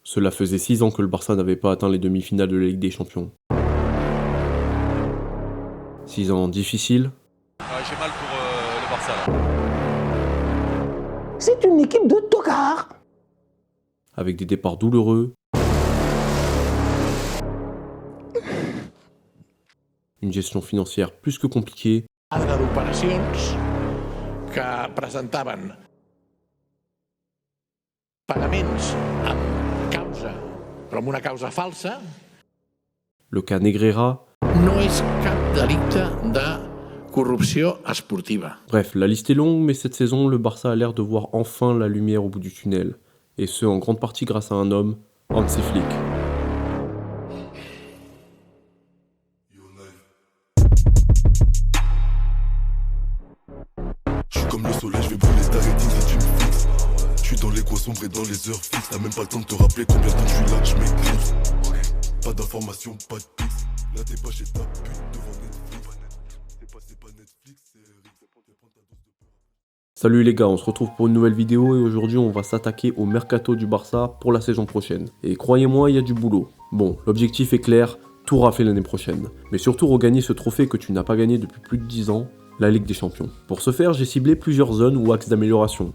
Cela faisait 6 ans que le Barça n'avait pas atteint les demi-finales de la Ligue des Champions. 6 ans difficiles. J'ai mal pour le Barça là. C'est une équipe de tocards. Avec des départs douloureux. Une gestion financière plus que compliquée. D'operacions que presentaven pagaments amb causa, però amb una causa falsa. Le cas Negreira. No és cap delicte de corrupció esportiva. Bref, la liste est longue, mais cette saison, le Barça a l'air de voir enfin la lumière au bout du tunnel. Et ce, en grande partie grâce à un homme, Hansi Flick. Je suis comme le soleil, je vais brûler ta rétine si tu me fixes. Je suis dans les coins sombres et dans les heures fixes. T'as même pas le temps de te rappeler combien de temps je suis là que je m'éclipse. Pas d'informations, pas de pix. Là t'es pas chez ta pute devant Netflix. C'est pas Netflix, c'est Salut les gars, on se retrouve pour une nouvelle vidéo et aujourd'hui on va s'attaquer au mercato du Barça pour la saison prochaine. Et croyez-moi, il y a du boulot. Bon, l'objectif est clair, tout rafler l'année prochaine. Mais surtout regagner ce trophée que tu n'as pas gagné depuis plus de 10 ans, la Ligue des Champions. Pour ce faire, j'ai ciblé plusieurs zones ou axes d'amélioration.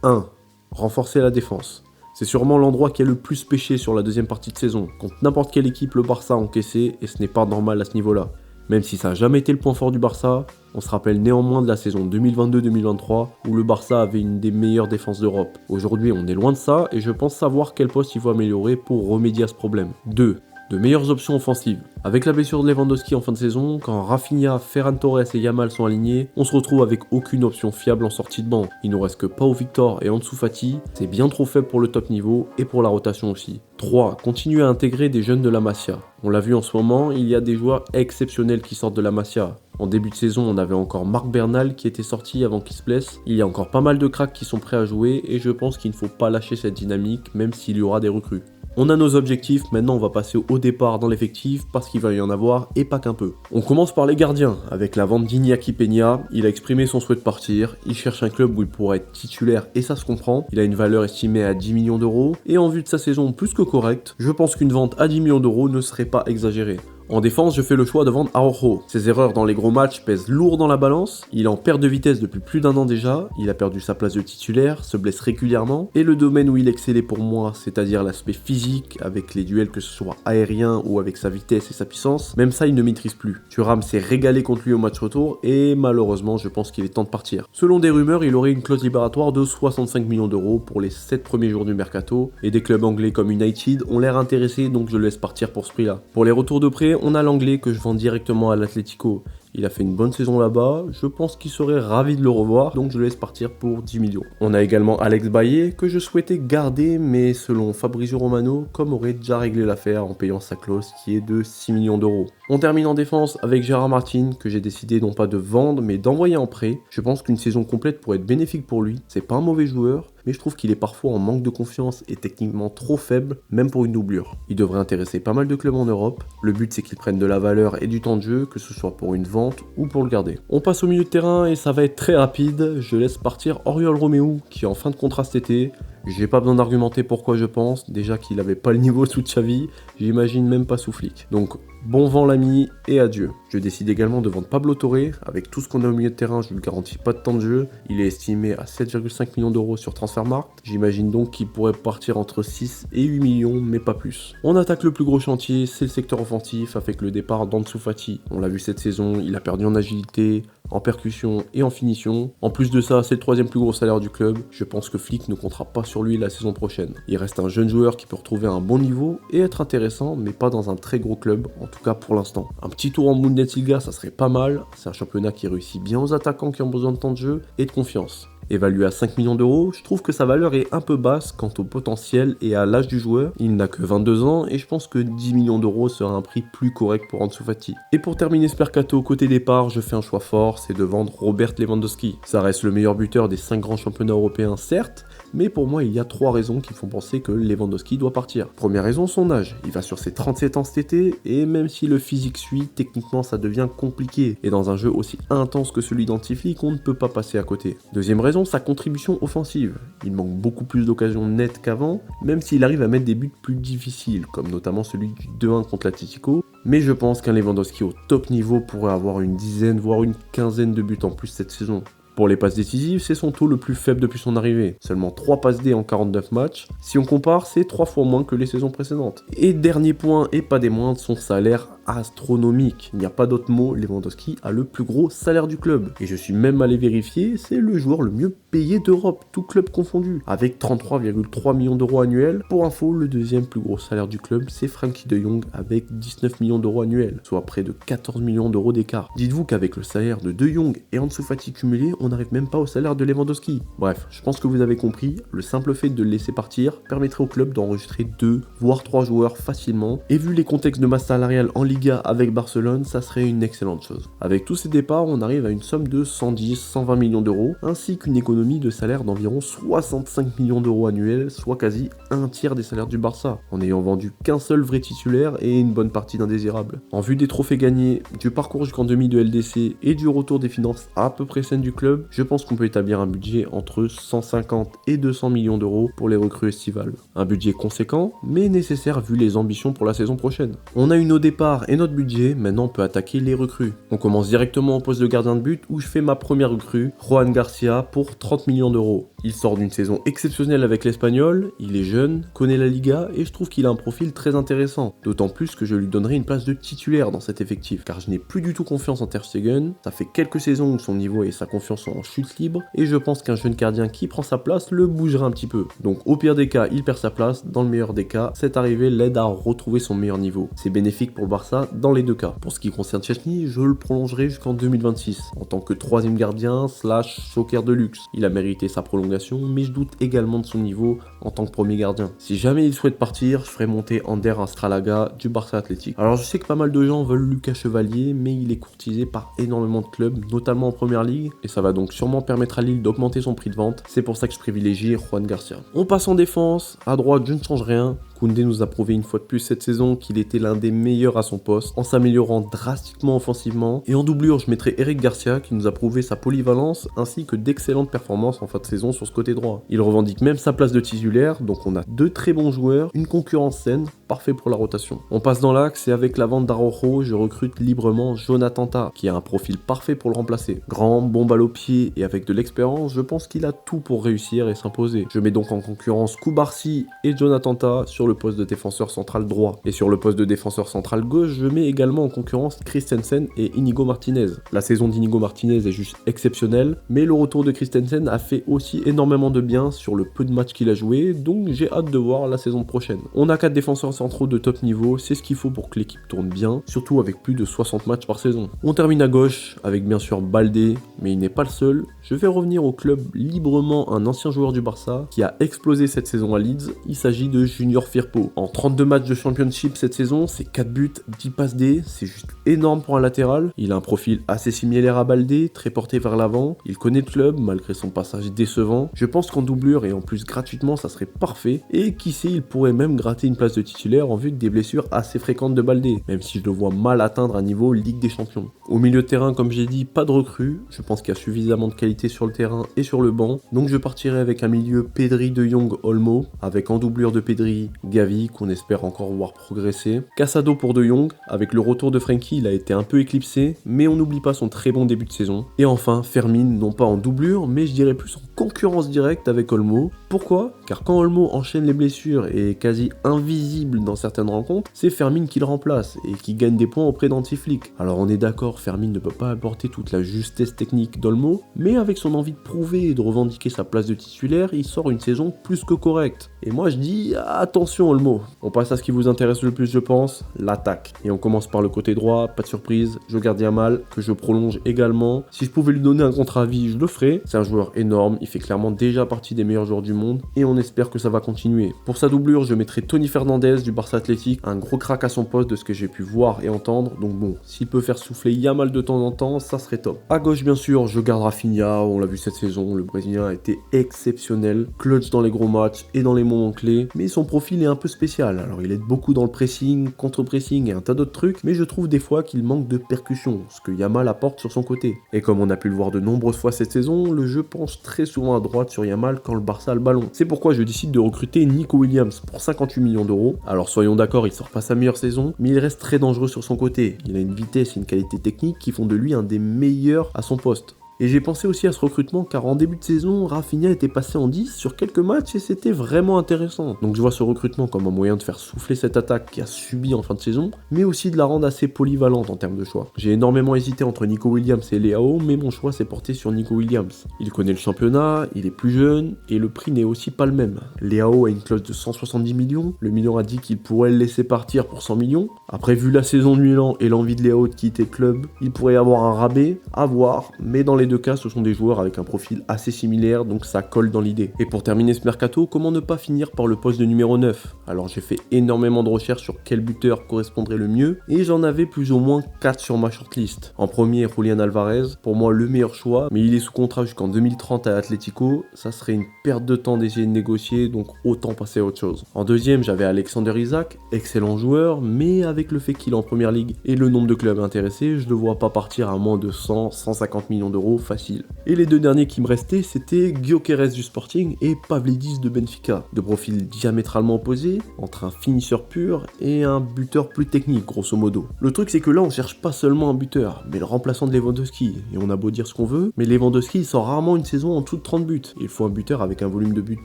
1. Renforcer la défense. C'est sûrement l'endroit qui a le plus pêché sur la deuxième partie de saison. Contre n'importe quelle équipe, le Barça a encaissé et ce n'est pas normal à ce niveau-là. Même si ça n'a jamais été le point fort du Barça, on se rappelle néanmoins de la saison 2022-2023 où le Barça avait une des meilleures défenses d'Europe. Aujourd'hui, on est loin de ça et je pense savoir quel poste il faut améliorer pour remédier à ce problème. 2. De meilleures options offensives. Avec la blessure de Lewandowski en fin de saison, quand Rafinha, Ferran Torres et Yamal sont alignés, on se retrouve avec aucune option fiable en sortie de banc. Il nous reste que Pau Victor et Ansu Fati, c'est bien trop faible pour le top niveau et pour la rotation aussi. 3. Continuer à intégrer des jeunes de la Masia. On l'a vu en ce moment, il y a des joueurs exceptionnels qui sortent de la Masia. En début de saison, on avait encore Marc Bernal qui était sorti avant qu'il se blesse. Il y a encore pas mal de cracks qui sont prêts à jouer et je pense qu'il ne faut pas lâcher cette dynamique même s'il y aura des recrues. On a nos objectifs, maintenant on va passer au départ dans l'effectif parce qu'il va y en avoir et pas qu'un peu. On commence par les gardiens, avec la vente d'Iñaki Peña, il a exprimé son souhait de partir, il cherche un club où il pourrait être titulaire et ça se comprend, il a une valeur estimée à 10 millions d'euros et en vue de sa saison plus que correcte, je pense qu'une vente à 10 millions d'euros ne serait pas exagérée. En défense, je fais le choix de vendre Araujo. Ses erreurs dans les gros matchs pèsent lourd dans la balance, il est en perte de vitesse depuis plus d'1 an déjà, il a perdu sa place de titulaire, se blesse régulièrement, et le domaine où il excellait pour moi, c'est-à-dire l'aspect physique, avec les duels que ce soit aériens ou avec sa vitesse et sa puissance, même ça il ne maîtrise plus. Thuram s'est régalé contre lui au match retour, et malheureusement je pense qu'il est temps de partir. Selon des rumeurs, il aurait une clause libératoire de 65 millions d'euros pour les 7 premiers jours du mercato, et des clubs anglais comme United ont l'air intéressés, donc je le laisse partir pour ce prix-là. Pour les retours de prêt, on a l'anglais que je vends directement à l'Atlético. Il a fait une bonne saison là-bas, je pense qu'il serait ravi de le revoir, donc je le laisse partir pour 10 millions. On a également Alex Bailly, que je souhaitais garder, mais selon Fabrizio Romano, comme aurait déjà réglé l'affaire en payant sa clause qui est de 6 millions d'euros. On termine en défense avec Gérard Martin, que j'ai décidé non pas de vendre, mais d'envoyer en prêt. Je pense qu'une saison complète pourrait être bénéfique pour lui, c'est pas un mauvais joueur, mais je trouve qu'il est parfois en manque de confiance et techniquement trop faible, même pour une doublure. Il devrait intéresser pas mal de clubs en Europe, le but c'est qu'il prenne de la valeur et du temps de jeu, que ce soit pour une vente ou pour le garder. On passe au milieu de terrain et ça va être très rapide, je laisse partir Oriol Romeu qui est en fin de contrat cet été. J'ai pas besoin d'argumenter pourquoi je pense, déjà qu'il avait pas le niveau sous Xavi, j'imagine même pas sous Flick. Donc bon vent l'ami et adieu. Je décide également de vendre Pablo Torre, avec tout ce qu'on a au milieu de terrain, je lui garantis pas de temps de jeu. Il est estimé à 7,5 millions d'euros sur Transfermarkt, j'imagine donc qu'il pourrait partir entre 6 et 8 millions, mais pas plus. On attaque le plus gros chantier, c'est le secteur offensif, avec le départ d'Ansu Fati. On l'a vu cette saison, il a perdu en agilité, en percussion et en finition. En plus de ça, c'est le 3e plus gros salaire du club. Je pense que Flick ne comptera pas sur lui la saison prochaine. Il reste un jeune joueur qui peut retrouver un bon niveau et être intéressant, mais pas dans un très gros club, en tout cas pour l'instant. Un petit tour en Bundesliga, ça serait pas mal. C'est un championnat qui réussit bien aux attaquants qui ont besoin de temps de jeu et de confiance. Évalué à 5 millions d'euros, je trouve que sa valeur est un peu basse quant au potentiel et à l'âge du joueur. Il n'a que 22 ans et je pense que 10 millions d'euros sera un prix plus correct pour Ansu Fati. Et pour terminer ce mercato côté départ, je fais un choix fort, c'est de vendre Robert Lewandowski. Ça reste le meilleur buteur des 5 grands championnats européens certes, mais pour moi il y a 3 raisons qui font penser que Lewandowski doit partir. Première raison, son âge. Il va sur ses 37 ans cet été, et même si le physique suit, techniquement ça devient compliqué, et dans un jeu aussi intense que celui d'Antiflick, on ne peut pas passer à côté. Deuxième raison, sa contribution offensive. Il manque beaucoup plus d'occasions nettes qu'avant, même s'il arrive à mettre des buts plus difficiles, comme notamment celui du 2-1 contre l'Atlético, mais je pense qu'un Lewandowski au top niveau pourrait avoir une dizaine, voire une quinzaine de buts en plus cette saison. Pour les passes décisives, c'est son taux le plus faible depuis son arrivée. Seulement 3 passes D en 49 matchs. Si on compare, c'est 3 fois moins que les saisons précédentes. Et dernier point, et pas des moindres, son salaire astronomique. Il n'y a pas d'autre mot, Lewandowski a le plus gros salaire du club. Et je suis même allé vérifier, c'est le joueur le mieux payé d'Europe, tout club confondu, avec 33,3 millions d'euros annuels. Pour info, le deuxième plus gros salaire du club, c'est Frenkie de Jong avec 19 millions d'euros annuels, soit près de 14 millions d'euros d'écart. Dites-vous qu'avec le salaire de De Jong et Ansu Fati cumulé, on n'arrive même pas au salaire de Lewandowski. Bref, je pense que vous avez compris, le simple fait de le laisser partir permettrait au club d'enregistrer 2 voire 3 joueurs facilement, et vu les contextes de masse salariale en Liga avec Barcelone, ça serait une excellente chose. Avec tous ces départs, on arrive à une somme de 110-120 millions d'euros, ainsi qu'une économie de salaire d'environ 65 millions d'euros annuels, soit quasi un tiers des salaires du Barça, en n'ayant vendu qu'un seul vrai titulaire et une bonne partie d'indésirables. En vue des trophées gagnés, du parcours jusqu'en demi de LDC et du retour des finances à peu près saines du club, je pense qu'on peut établir un budget entre 150 et 200 millions d'euros pour les recrues estivales. Un budget conséquent, mais nécessaire vu les ambitions pour la saison prochaine. On a eu nos départs et notre budget, maintenant on peut attaquer les recrues. On commence directement au poste de gardien de but où je fais ma première recrue, Juan Garcia, pour 30 millions d'euros. Il sort d'une saison exceptionnelle avec l'Espagnol, il est jeune, connaît la Liga et je trouve qu'il a un profil très intéressant. D'autant plus que je lui donnerai une place de titulaire dans cet effectif, car je n'ai plus du tout confiance en Ter Stegen. Ça fait quelques saisons où son niveau et sa confiance sont en chute libre, et je pense qu'un jeune gardien qui prend sa place le bougera un petit peu. Donc au pire des cas, il perd sa place, dans le meilleur des cas, cette arrivée l'aide à retrouver son meilleur niveau. C'est bénéfique pour Barça dans les deux cas. Pour ce qui concerne Szczęsny, je le prolongerai jusqu'en 2026, en tant que troisième gardien / joker de luxe. Il a mérité sa prolongation, mais je doute également de son niveau en tant que premier gardien. Si jamais il souhaite partir, je ferai monter Ander Astralaga du Barça Athletic. Alors je sais que pas mal de gens veulent Lucas Chevalier, mais il est courtisé par énormément de clubs, notamment en première ligue, et ça va donc sûrement permettre à Lille d'augmenter son prix de vente. C'est pour ça que je privilégie Juan Garcia. On passe en défense, à droite je ne change rien. Koundé nous a prouvé une fois de plus cette saison qu'il était l'un des meilleurs à son poste, en s'améliorant drastiquement offensivement. Et en doublure, je mettrai Eric Garcia qui nous a prouvé sa polyvalence ainsi que d'excellentes performances en fin de saison sur ce côté droit. Il revendique même sa place de titulaire, donc on a 2 très bons joueurs, une concurrence saine, parfait pour la rotation. On passe dans l'axe et avec la vente d'Araujo, je recrute librement Jonathan Tah, qui a un profil parfait pour le remplacer. Grand, bon balle au pied et avec de l'expérience, je pense qu'il a tout pour réussir et s'imposer. Je mets donc en concurrence Koubarsi et Jonathan Tah sur le poste de défenseur central droit. Et sur le poste de défenseur central gauche, je mets également en concurrence Christensen et Inigo Martinez. La saison d'Inigo Martinez est juste exceptionnelle, mais le retour de Christensen a fait aussi énormément de bien sur le peu de matchs qu'il a joué, donc j'ai hâte de voir la saison prochaine. On a 4 défenseurs centraux de top niveau, c'est ce qu'il faut pour que l'équipe tourne bien, surtout avec plus de 60 matchs par saison. On termine à gauche avec bien sûr Baldé, mais il n'est pas le seul. Je vais revenir au club librement un ancien joueur du Barça qui a explosé cette saison à Leeds. Il s'agit de Junior Firpo. En 32 matchs de championship cette saison, c'est 4 buts, 10 passes D, c'est juste énorme pour un latéral. Il a un profil assez similaire à Baldé, très porté vers l'avant. Il connaît le club malgré son passage décevant. Je pense qu'en doublure et en plus gratuitement, ça serait parfait. Et qui sait, il pourrait même gratter une place de titulaire en vue des blessures assez fréquentes de Baldé, même si je le vois mal atteindre un niveau Ligue des Champions. Au milieu de terrain, comme j'ai dit, pas de recrue. Je pense qu'il y a suffisamment de qualité sur le terrain et sur le banc. Donc je partirai avec un milieu Pedri, De Jong, Olmo, avec en doublure de Pedri, Gavi, qu'on espère encore voir progresser. Casado pour De Jong, avec le retour de Frenkie, il a été un peu éclipsé, mais on n'oublie pas son très bon début de saison. Et enfin, Fermin, non pas en doublure, mais je dirais plus en concurrence directe avec Olmo. Pourquoi ? Car quand Olmo enchaîne les blessures et est quasi invisible dans certaines rencontres, c'est Fermin qui le remplace et qui gagne des points auprès d'Antiflick. Alors on est d'accord, Fermin ne peut pas apporter toute la justesse technique d'Olmo, mais avec son envie de prouver et de revendiquer sa place de titulaire, il sort une saison plus que correcte. Et moi je dis attention Olmo. On passe à ce qui vous intéresse le plus je pense, l'attaque. Et on commence par le côté droit, pas de surprise, je garde Yamal, que je prolonge également. Si je pouvais lui donner un contre-avis, je le ferais. C'est un joueur énorme, il fait clairement déjà partie des meilleurs joueurs du monde et on espère que ça va continuer. Pour sa doublure, je mettrai Tony Fernandez du Barça Athletic, un gros crack à son poste de ce que j'ai pu voir et entendre, donc bon, s'il peut faire souffler Yamal de temps en temps, ça serait top. À gauche bien sûr, je garde Rafinha, on l'a vu cette saison, le Brésilien a été exceptionnel, clutch dans les gros matchs et dans les moments clés, mais son profil est un peu spécial, alors il aide beaucoup dans le pressing, contre-pressing et un tas d'autres trucs, mais je trouve des fois qu'il manque de percussion, ce que Yamal apporte sur son côté. Et comme on a pu le voir de nombreuses fois cette saison, le jeu penche très souvent à droite sur Yamal quand le Barça a le ballon. C'est pourquoi je décide de recruter Nico Williams pour 58 millions d'euros. Alors soyons d'accord, il sort pas sa meilleure saison, mais il reste très dangereux sur son côté. Il a une vitesse et une qualité technique qui font de lui un des meilleurs à son poste. Et j'ai pensé aussi à ce recrutement car en début de saison, Rafinha était passé en 10 sur quelques matchs et c'était vraiment intéressant. Donc je vois ce recrutement comme un moyen de faire souffler cette attaque qui a subi en fin de saison, mais aussi de la rendre assez polyvalente en termes de choix. J'ai énormément hésité entre Nico Williams et Leao, mais mon choix s'est porté sur Nico Williams. Il connaît le championnat, il est plus jeune et le prix n'est aussi pas le même. Leao a une clause de 170 millions, le Milan a dit qu'il pourrait le laisser partir pour 100 millions. Après, vu la saison de Milan et l'envie de Leao de quitter le club, il pourrait y avoir un rabais, à voir, mais dans les deux cas, ce sont des joueurs avec un profil assez similaire, donc ça colle dans l'idée. Et pour terminer ce mercato, comment ne pas finir par le poste de numéro 9 ? Alors j'ai fait énormément de recherches sur quel buteur correspondrait le mieux, et j'en avais plus ou moins 4 sur ma shortlist. En premier, Julián Alvarez, pour moi le meilleur choix, mais il est sous contrat jusqu'en 2030 à Atlético, ça serait une perte de temps d'essayer de négocier, donc autant passer à autre chose. En deuxième, j'avais Alexander Isak, excellent joueur, mais avec le fait qu'il est en première ligue et le nombre de clubs intéressés, je ne le vois pas partir à moins de 100-150 millions d'euros facile. Et les deux derniers qui me restaient, c'était Gyökeres du Sporting et Pavlidis de Benfica. De profils diamétralement opposés, entre un finisseur pur et un buteur plus technique, grosso modo. Le truc, c'est que là, on cherche pas seulement un buteur, mais le remplaçant de Lewandowski. Et on a beau dire ce qu'on veut, mais Lewandowski, il sort rarement une saison en dessous de 30 buts. Il faut un buteur avec un volume de buts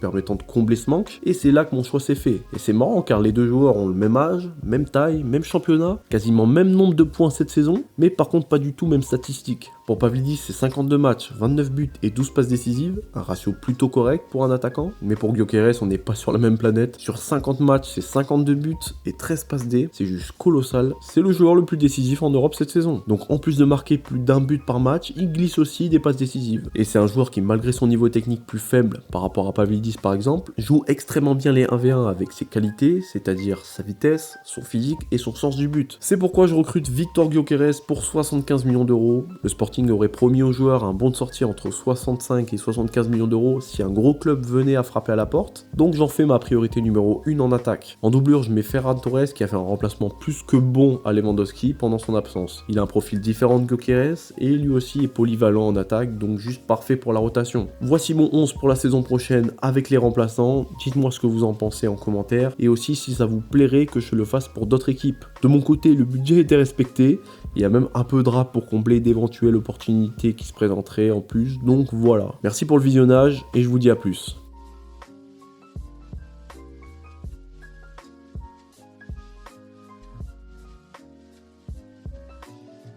permettant de combler ce manque, et c'est là que mon choix s'est fait. Et c'est marrant, car les deux joueurs ont le même âge, même taille, même championnat, quasiment même nombre de points cette saison, mais par contre pas du tout même statistique. Pour Pavlidis, c'est 52 matchs, 29 buts et 12 passes décisives, un ratio plutôt correct pour un attaquant, mais pour Gyökeres, on n'est pas sur la même planète. Sur 50 matchs, c'est 52 buts et 13 passes D, c'est juste colossal. C'est le joueur le plus décisif en Europe cette saison. Donc en plus de marquer plus d'un but par match, il glisse aussi des passes décisives. Et c'est un joueur qui, malgré son niveau technique plus faible par rapport à Pavlidis par exemple, joue extrêmement bien les 1v1 avec ses qualités, c'est-à-dire sa vitesse, son physique et son sens du but. C'est pourquoi je recrute Victor Gyökeres pour 75 millions d'euros. Le Sporting aurait promis aux joueurs un bon de sortie entre 65 et 75 millions d'euros si un gros club venait à frapper à la porte, donc j'en fais ma priorité numéro 1 en attaque. En doublure, je mets Ferran Torres qui a fait un remplacement plus que bon à Lewandowski pendant son absence. Il a un profil différent de Gyökeres et lui aussi est polyvalent en attaque, donc juste parfait pour la rotation. Voici mon 11 pour la saison prochaine avec les remplaçants, dites-moi ce que vous en pensez en commentaire et aussi si ça vous plairait que je le fasse pour d'autres équipes. De mon côté, le budget était respecté, il y a même un peu de rap pour combler d'éventuelles opportunités qui se présenteraient en plus, donc voilà. Merci pour le visionnage et je vous dis à plus.